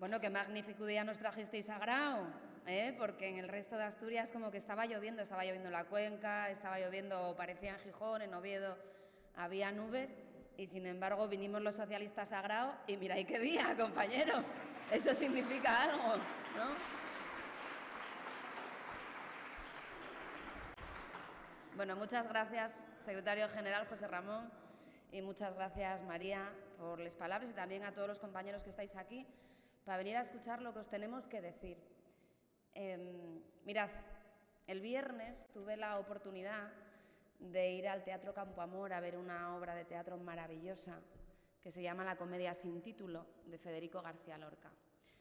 Bueno, qué magnífico día nos trajisteis a Grau, porque en el resto de Asturias como que estaba lloviendo en la Cuenca, estaba lloviendo, parecía en Gijón, en Oviedo, había nubes y sin embargo vinimos los socialistas a Grau y miráis qué día, compañeros, eso significa algo, ¿no? Bueno, muchas gracias, secretario general José Ramón, y muchas gracias, María, por las palabras y también a todos los compañeros que estáis aquí para venir a escuchar lo que os tenemos que decir. Mirad, el viernes tuve la oportunidad de ir al Teatro Campo Amor a ver una obra de teatro maravillosa que se llama La comedia sin título, de Federico García Lorca.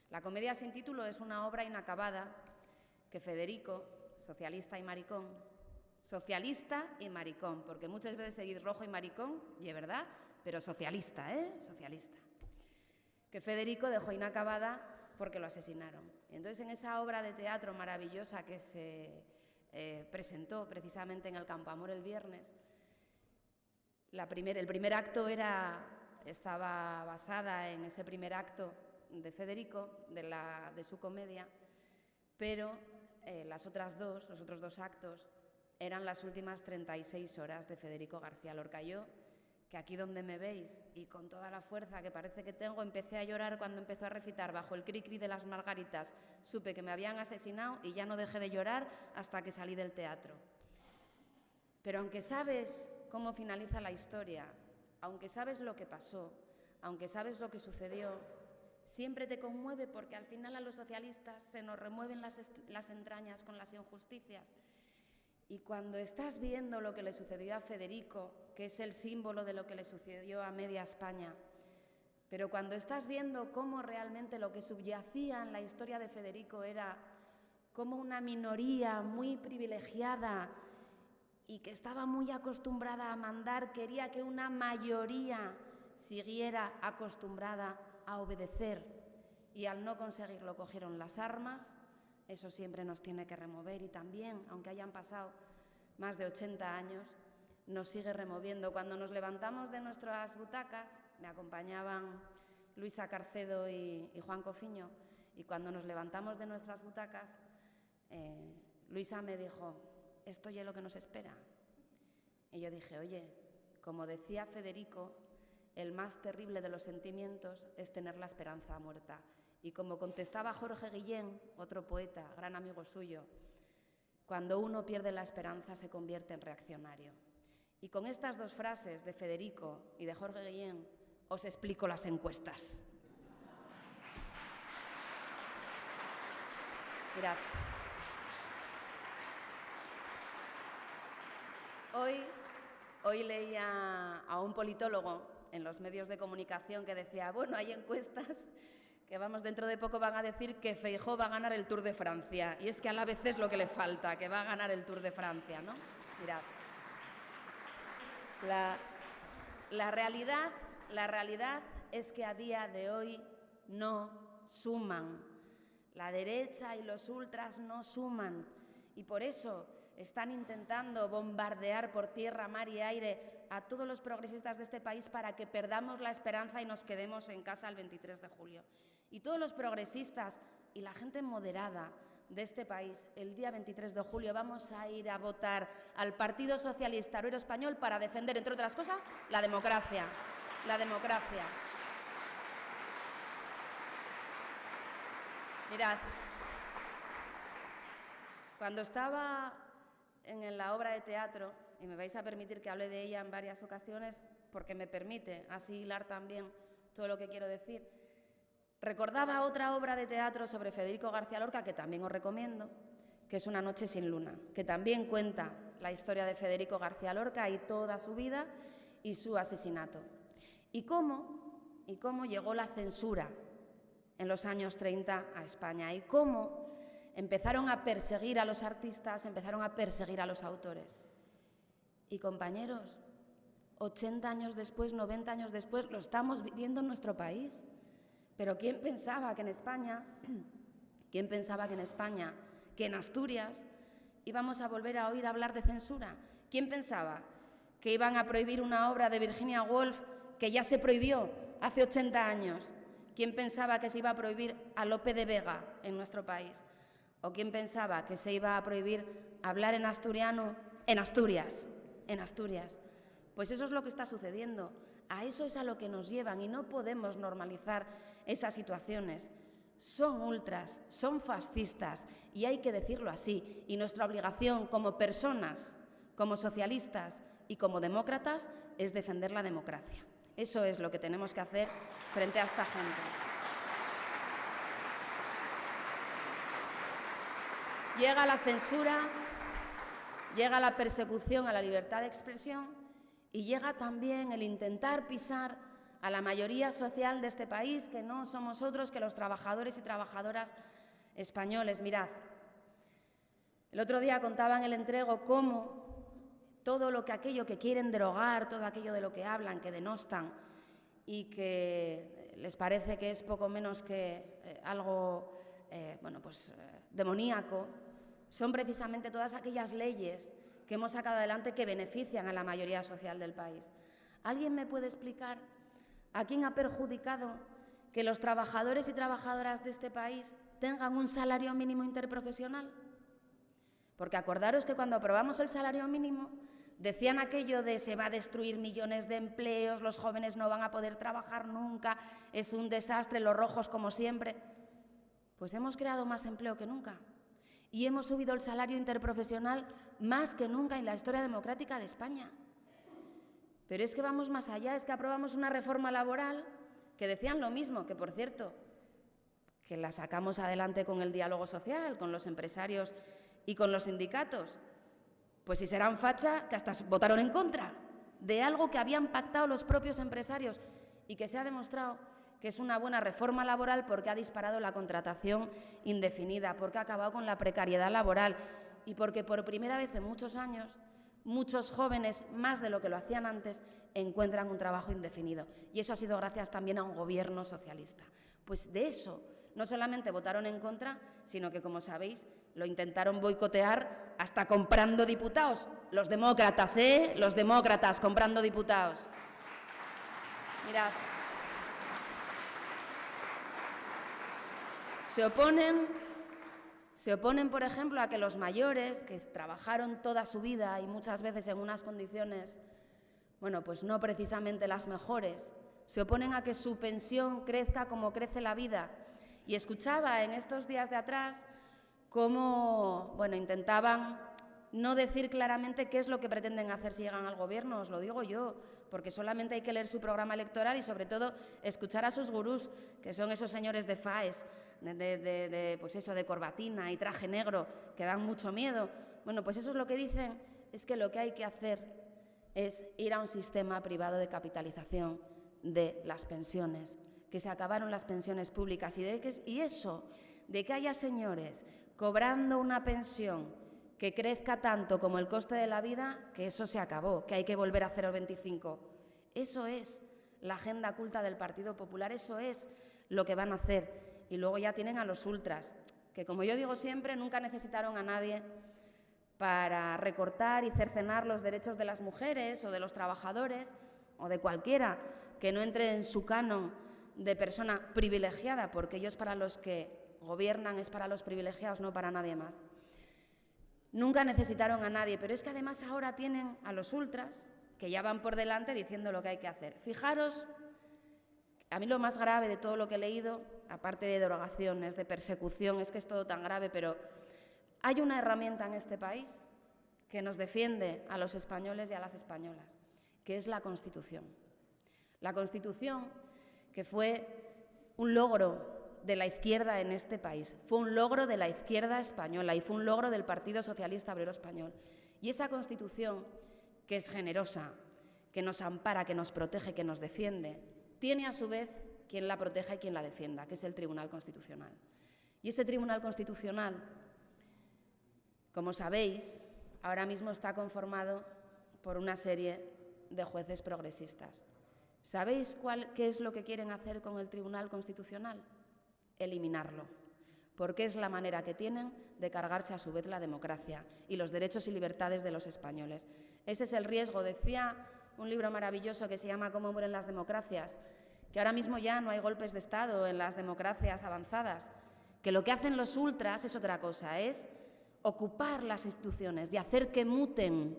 La comedia sin título es una obra inacabada que Federico, socialista y maricón, porque muchas veces se dice rojo y maricón, y es verdad, pero socialista, socialista, que Federico dejó inacabada porque lo asesinaron. Entonces, en esa obra de teatro maravillosa que se presentó precisamente en el Campo Amor el viernes, el primer acto estaba basada en ese primer acto de Federico, de su comedia, pero los otros dos actos eran las últimas 36 horas de Federico García Lorca. Yo, que aquí donde me veis y con toda la fuerza que parece que tengo, empecé a llorar cuando empezó a recitar Bajo el cri-cri de las margaritas. Supe que me habían asesinado y ya no dejé de llorar hasta que salí del teatro. Pero aunque sabes cómo finaliza la historia, aunque sabes lo que pasó, aunque sabes lo que sucedió, siempre te conmueve porque al final a los socialistas se nos remueven las entrañas con las injusticias. Y cuando estás viendo lo que le sucedió a Federico, que es el símbolo de lo que le sucedió a media España, pero cuando estás viendo cómo realmente lo que subyacía en la historia de Federico era como una minoría muy privilegiada y que estaba muy acostumbrada a mandar, quería que una mayoría siguiera acostumbrada a obedecer y al no conseguirlo cogieron las armas. Eso siempre nos tiene que remover y también, aunque hayan pasado más de 80 años, nos sigue removiendo. Cuando nos levantamos de nuestras butacas, me acompañaban Luisa Carcedo y Juan Cofiño, y cuando nos levantamos de nuestras butacas, Luisa me dijo, esto ya es lo que nos espera. Y yo dije, oye, como decía Federico, el más terrible de los sentimientos es tener la esperanza muerta. Y como contestaba Jorge Guillén, otro poeta, gran amigo suyo, cuando uno pierde la esperanza se convierte en reaccionario. Y con estas dos frases de Federico y de Jorge Guillén os explico las encuestas. Mirad, hoy leía a un politólogo en los medios de comunicación que decía, bueno, hay encuestas que dentro de poco van a decir que Feijóo va a ganar el Tour de Francia. Y es que a la vez es lo que le falta, que va a ganar el Tour de Francia, ¿no? Mirad. La realidad es que a día de hoy no suman. La derecha y los ultras no suman. Y por eso están intentando bombardear por tierra, mar y aire a todos los progresistas de este país para que perdamos la esperanza y nos quedemos en casa el 23 de julio. Y todos los progresistas y la gente moderada de este país, el día 23 de julio vamos a ir a votar al Partido Socialista Obrero Español para defender, entre otras cosas, la democracia. La democracia. Mirad, cuando estaba en la obra de teatro, y me vais a permitir que hable de ella en varias ocasiones, porque me permite así hilar también todo lo que quiero decir, recordaba otra obra de teatro sobre Federico García Lorca, que también os recomiendo, que es Una noche sin luna, que también cuenta la historia de Federico García Lorca y toda su vida y su asesinato. Y cómo llegó la censura en los años 30 a España y cómo empezaron a perseguir a los artistas, empezaron a perseguir a los autores. Y compañeros, 80 años después, 90 años después, lo estamos viviendo en nuestro país. Pero ¿quién pensaba que en España, que en Asturias, íbamos a volver a oír hablar de censura? ¿Quién pensaba que iban a prohibir una obra de Virginia Woolf que ya se prohibió hace 80 años? ¿Quién pensaba que se iba a prohibir a Lope de Vega en nuestro país? ¿O quién pensaba que se iba a prohibir hablar en asturiano en Asturias? En Asturias. Pues eso es lo que está sucediendo. A eso es a lo que nos llevan y no podemos normalizar esas situaciones. Son ultras, son fascistas y hay que decirlo así. Y nuestra obligación como personas, como socialistas y como demócratas es defender la democracia. Eso es lo que tenemos que hacer frente a esta gente. Llega la censura, llega la persecución a la libertad de expresión y llega también el intentar pisar a la mayoría social de este país, que no somos otros que los trabajadores y trabajadoras españoles. Mirad, el otro día contaba en el entrego cómo todo aquello que quieren derogar, todo aquello de lo que hablan, que denostan y que les parece que es poco menos que algo demoníaco, son precisamente todas aquellas leyes que hemos sacado adelante que benefician a la mayoría social del país. ¿Alguien me puede explicar a quién ha perjudicado que los trabajadores y trabajadoras de este país tengan un salario mínimo interprofesional? Porque acordaros que cuando aprobamos el salario mínimo decían aquello de se va a destruir millones de empleos, los jóvenes no van a poder trabajar nunca, es un desastre, los rojos como siempre. Pues hemos creado más empleo que nunca y hemos subido el salario interprofesional más que nunca en la historia democrática de España. Pero es que vamos más allá, es que aprobamos una reforma laboral que decían lo mismo, que por cierto, que la sacamos adelante con el diálogo social, con los empresarios y con los sindicatos. Pues si serán facha, que hasta votaron en contra de algo que habían pactado los propios empresarios y que se ha demostrado que es una buena reforma laboral porque ha disparado la contratación indefinida, porque ha acabado con la precariedad laboral y porque por primera vez en muchos años muchos jóvenes, más de lo que lo hacían antes, encuentran un trabajo indefinido. Y eso ha sido gracias también a un gobierno socialista. Pues de eso no solamente votaron en contra, sino que, como sabéis, lo intentaron boicotear hasta comprando diputados. Los demócratas, ¿eh? Los demócratas comprando diputados. Mirad. Se oponen, por ejemplo, a que los mayores, que trabajaron toda su vida y muchas veces en unas condiciones, pues no precisamente las mejores, se oponen a que su pensión crezca como crece la vida. Y escuchaba en estos días de atrás cómo, intentaban no decir claramente qué es lo que pretenden hacer si llegan al gobierno, os lo digo yo, porque solamente hay que leer su programa electoral y sobre todo escuchar a sus gurús, que son esos señores de FAES, de corbatina y traje negro, que dan mucho miedo. Pues eso es lo que dicen, es que lo que hay que hacer es ir a un sistema privado de capitalización de las pensiones, que se acabaron las pensiones públicas y eso de que haya señores cobrando una pensión que crezca tanto como el coste de la vida, que eso se acabó, que hay que volver a 0,25. Eso es la agenda culta del Partido Popular, eso es lo que van a hacer. Y luego ya tienen a los ultras, que como yo digo siempre, nunca necesitaron a nadie para recortar y cercenar los derechos de las mujeres o de los trabajadores o de cualquiera que no entre en su canon de persona privilegiada, porque ellos para los que gobiernan es para los privilegiados, no para nadie más. Nunca necesitaron a nadie, pero es que además ahora tienen a los ultras que ya van por delante diciendo lo que hay que hacer. Fijaros, a mí lo más grave de todo lo que he leído, aparte de derogaciones, de persecución, es que es todo tan grave, pero hay una herramienta en este país que nos defiende a los españoles y a las españolas, que es la Constitución. La Constitución, que fue un logro de la izquierda en este país, fue un logro de la izquierda española y fue un logro del Partido Socialista Obrero Español. Y esa Constitución, que es generosa, que nos ampara, que nos protege, que nos defiende, tiene a su vez quien la proteja y quien la defienda, que es el Tribunal Constitucional. Y ese Tribunal Constitucional, como sabéis, ahora mismo está conformado por una serie de jueces progresistas. ¿Sabéis qué es lo que quieren hacer con el Tribunal Constitucional? Eliminarlo, porque es la manera que tienen de cargarse a su vez la democracia y los derechos y libertades de los españoles. Ese es el riesgo. Decía un libro maravilloso que se llama Cómo mueren las democracias, que ahora mismo ya no hay golpes de Estado en las democracias avanzadas, que lo que hacen los ultras es otra cosa, es ocupar las instituciones y hacer que muten,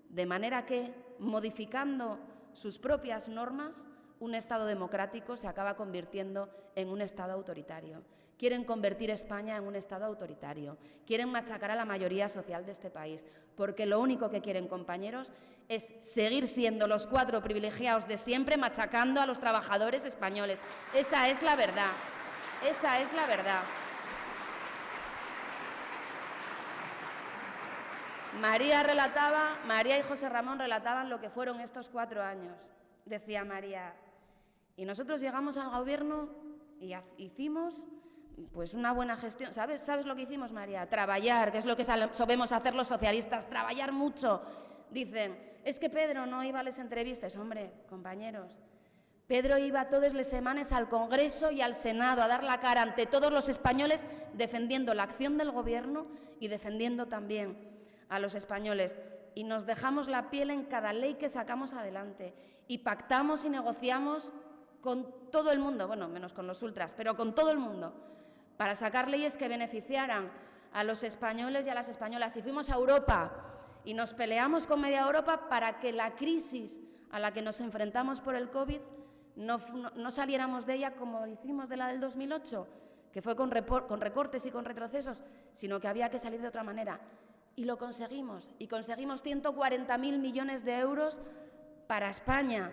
de manera que, modificando sus propias normas, un Estado democrático se acaba convirtiendo en un Estado autoritario. Quieren convertir España en un Estado autoritario, quieren machacar a la mayoría social de este país, porque lo único que quieren, compañeros, es seguir siendo los 4 privilegiados de siempre, machacando a los trabajadores españoles. Esa es la verdad, esa es la verdad. María y José Ramón relataban lo que fueron estos 4 años. Decía María, y nosotros llegamos al gobierno y hicimos pues una buena gestión. ¿Sabes lo que hicimos, María? Trabajar, que es lo que sabemos hacer los socialistas, trabajar mucho. Dicen, es que Pedro no iba a las entrevistas. Hombre, compañeros, Pedro iba todas las semanas al Congreso y al Senado a dar la cara ante todos los españoles, defendiendo la acción del gobierno y defendiendo también a los españoles. Y nos dejamos la piel en cada ley que sacamos adelante. Y pactamos y negociamos con todo el mundo, bueno, menos con los ultras, pero con todo el mundo, para sacar leyes que beneficiaran a los españoles y a las españolas. Y fuimos a Europa y nos peleamos con media Europa para que la crisis a la que nos enfrentamos por el COVID no saliéramos de ella como hicimos de la del 2008, que fue con recortes y con retrocesos, sino que había que salir de otra manera. Y lo conseguimos, y conseguimos 140.000 millones de euros para España.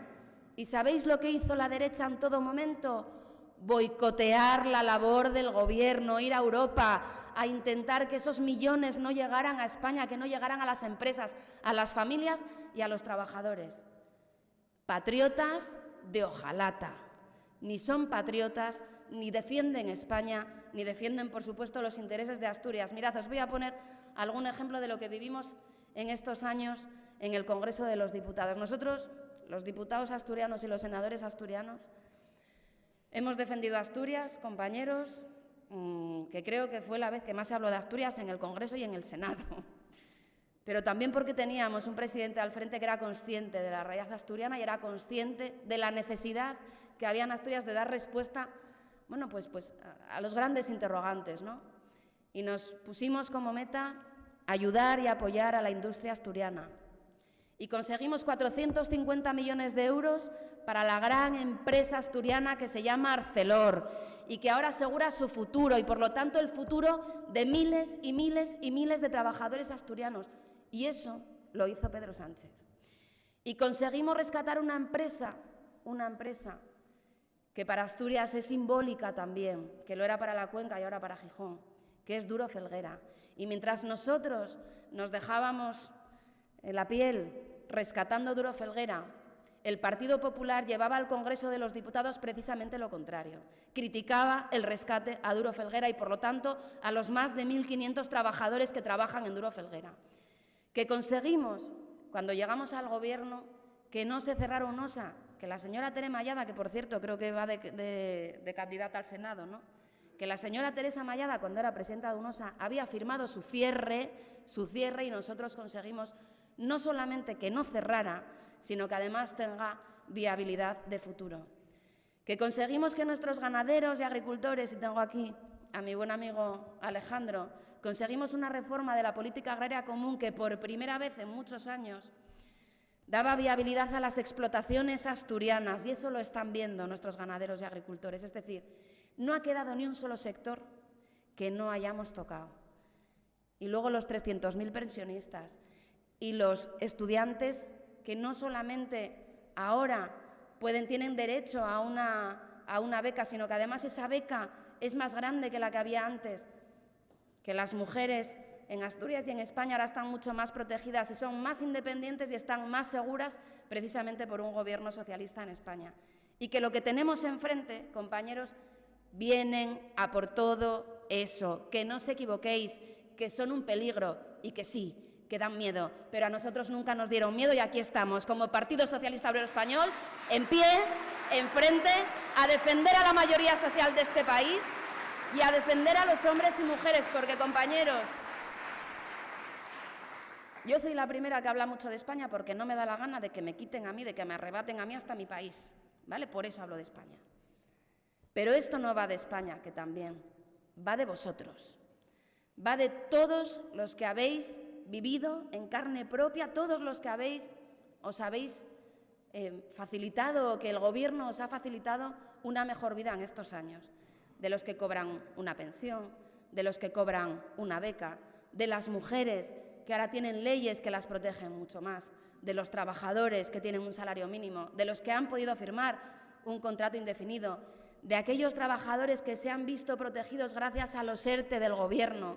¿Y sabéis lo que hizo la derecha en todo momento? Boicotear la labor del gobierno, ir a Europa a intentar que esos millones no llegaran a España, que no llegaran a las empresas, a las familias y a los trabajadores. Patriotas de hojalata. Ni son patriotas, ni defienden España, ni defienden, por supuesto, los intereses de Asturias. Mirad, os voy a poner algún ejemplo de lo que vivimos en estos años en el Congreso de los Diputados. Nosotros, los diputados asturianos y los senadores asturianos, hemos defendido a Asturias, compañeros, que creo que fue la vez que más se habló de Asturias en el Congreso y en el Senado. Pero también porque teníamos un presidente al frente que era consciente de la realidad asturiana y era consciente de la necesidad que había en Asturias de dar respuesta, bueno, pues a los grandes interrogantes, ¿no? Y nos pusimos como meta ayudar y apoyar a la industria asturiana. Y conseguimos 450 millones de euros para la gran empresa asturiana que se llama Arcelor y que ahora asegura su futuro y, por lo tanto, el futuro de miles y miles y miles de trabajadores asturianos. Y eso lo hizo Pedro Sánchez. Y conseguimos rescatar una empresa que para Asturias es simbólica también, que lo era para la Cuenca y ahora para Gijón, que es Duro Felguera. Y mientras nosotros nos dejábamos la piel rescatando Duro Felguera, el Partido Popular llevaba al Congreso de los Diputados precisamente lo contrario. Criticaba el rescate a Duro Felguera y, por lo tanto, a los más de 1.500 trabajadores que trabajan en Duro Felguera. Que conseguimos, cuando llegamos al Gobierno, que no se cerrara UNOSA, que la señora Tere Mallada, que por cierto creo que va de candidata al Senado, ¿no? Que la señora Teresa Mallada, cuando era presidenta de UNOSA, había firmado su cierre y nosotros conseguimos no solamente que no cerrara, sino que además tenga viabilidad de futuro. Que conseguimos que nuestros ganaderos y agricultores, y tengo aquí a mi buen amigo Alejandro, conseguimos una reforma de la política agraria común que por primera vez en muchos años daba viabilidad a las explotaciones asturianas, y eso lo están viendo nuestros ganaderos y agricultores. Es decir, no ha quedado ni un solo sector que no hayamos tocado. Y luego los 300.000 pensionistas y los estudiantes que no solamente ahora tienen derecho a una beca, sino que además esa beca es más grande que la que había antes, que las mujeres en Asturias y en España ahora están mucho más protegidas y son más independientes y están más seguras precisamente por un gobierno socialista en España. Y que lo que tenemos enfrente, compañeros, vienen a por todo eso, que no os equivoquéis, que son un peligro y que sí, que dan miedo, pero a nosotros nunca nos dieron miedo y aquí estamos, como Partido Socialista Obrero Español, en pie, enfrente, a defender a la mayoría social de este país y a defender a los hombres y mujeres, porque, compañeros, yo soy la primera que habla mucho de España porque no me da la gana de que me quiten a mí, de que me arrebaten a mí hasta mi país, ¿vale? Por eso hablo de España. Pero esto no va de España, que también, va de vosotros. Va de todos los que habéis vivido en carne propia, todos los que os habéis facilitado, o que el Gobierno os ha facilitado una mejor vida en estos años. De los que cobran una pensión, de los que cobran una beca, de las mujeres que ahora tienen leyes que las protegen mucho más, de los trabajadores que tienen un salario mínimo, de los que han podido firmar un contrato indefinido, de aquellos trabajadores que se han visto protegidos gracias a los ERTE del Gobierno,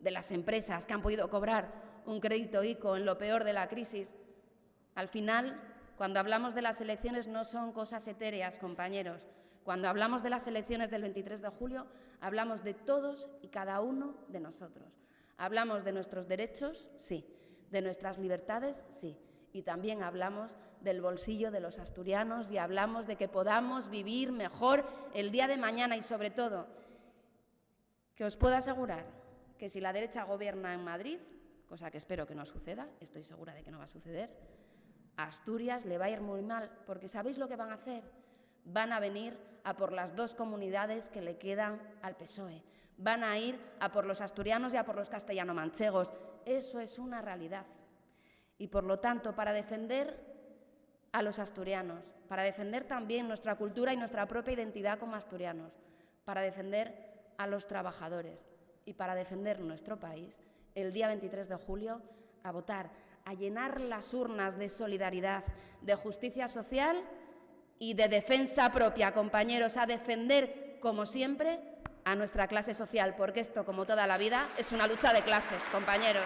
de las empresas que han podido cobrar un crédito ICO en lo peor de la crisis. Al final, cuando hablamos de las elecciones no son cosas etéreas, compañeros. Cuando hablamos de las elecciones del 23 de julio, hablamos de todos y cada uno de nosotros. Hablamos de nuestros derechos, sí, de nuestras libertades, sí, y también hablamos del bolsillo de los asturianos y hablamos de que podamos vivir mejor el día de mañana y, sobre todo, que os puedo asegurar que si la derecha gobierna en Madrid, cosa que espero que no suceda, estoy segura de que no va a suceder, a Asturias le va a ir muy mal, porque ¿sabéis lo que van a hacer? Van a venir a por las 2 comunidades que le quedan al PSOE. Van a ir a por los asturianos y a por los castellano-manchegos. Eso es una realidad. Y, por lo tanto, para defender a los asturianos, para defender también nuestra cultura y nuestra propia identidad como asturianos, para defender a los trabajadores y para defender nuestro país, el día 23 de julio, a votar, a llenar las urnas de solidaridad, de justicia social y de defensa propia, compañeros, a defender, como siempre, a nuestra clase social, porque esto, como toda la vida, es una lucha de clases, compañeros.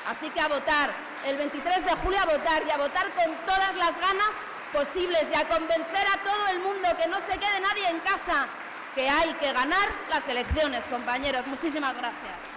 Así que a votar, el 23 de julio a votar, y a votar con todas las ganas posibles, y a convencer a todo el mundo, que no se quede nadie en casa, que hay que ganar las elecciones, compañeros. Muchísimas gracias.